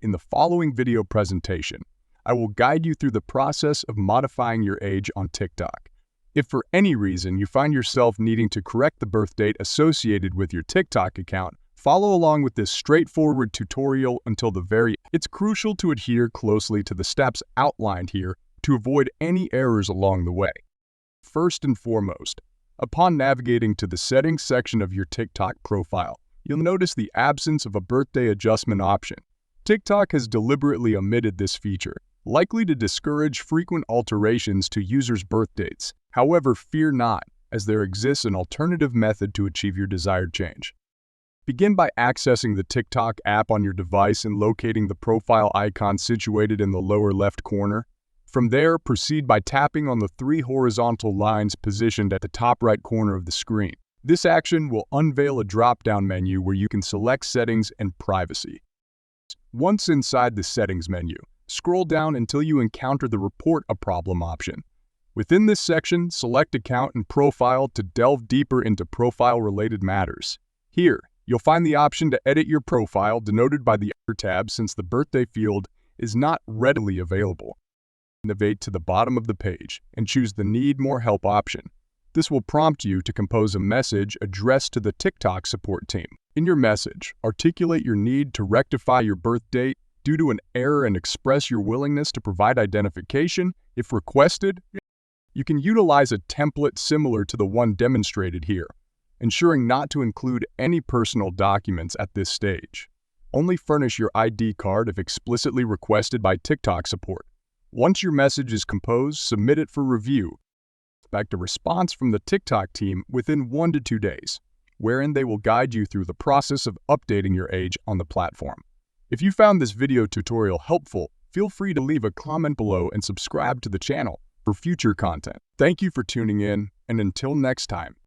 In the following video presentation, I will guide you through the process of modifying your age on TikTok. If for any reason you find yourself needing to correct the birth date associated with your TikTok account, follow along with this straightforward tutorial until the very end. It's crucial to adhere closely to the steps outlined here to avoid any errors along the way. First and foremost, upon navigating to the settings section of your TikTok profile, you'll notice the absence of a birthday adjustment option. TikTok has deliberately omitted this feature, likely to discourage frequent alterations to users' birth dates. However, fear not, as there exists an alternative method to achieve your desired change. Begin by accessing the TikTok app on your device and locating the profile icon situated in the lower left corner. From there, proceed by tapping on the three horizontal lines positioned at the top right corner of the screen. This action will unveil a drop-down menu where you can select Settings and Privacy. Once inside the Settings menu, scroll down until you encounter the Report a Problem option. Within this section, select Account and Profile to delve deeper into profile-related matters. Here, you'll find the option to edit your profile denoted by the Other tab since the birthday field is not readily available. Navigate to the bottom of the page and choose the Need More Help option. This will prompt you to compose a message addressed to the TikTok support team. In your message, articulate your need to rectify your birth date due to an error and express your willingness to provide identification if requested. You can utilize a template similar to the one demonstrated here, ensuring not to include any personal documents at this stage. Only furnish your ID card if explicitly requested by TikTok support. Once your message is composed, submit it for review. Expect a response from the TikTok team within 1 to 2 days, wherein they will guide you through the process of updating your age on the platform. If you found this video tutorial helpful, feel free to leave a comment below and subscribe to the channel for future content. Thank you for tuning in, and until next time.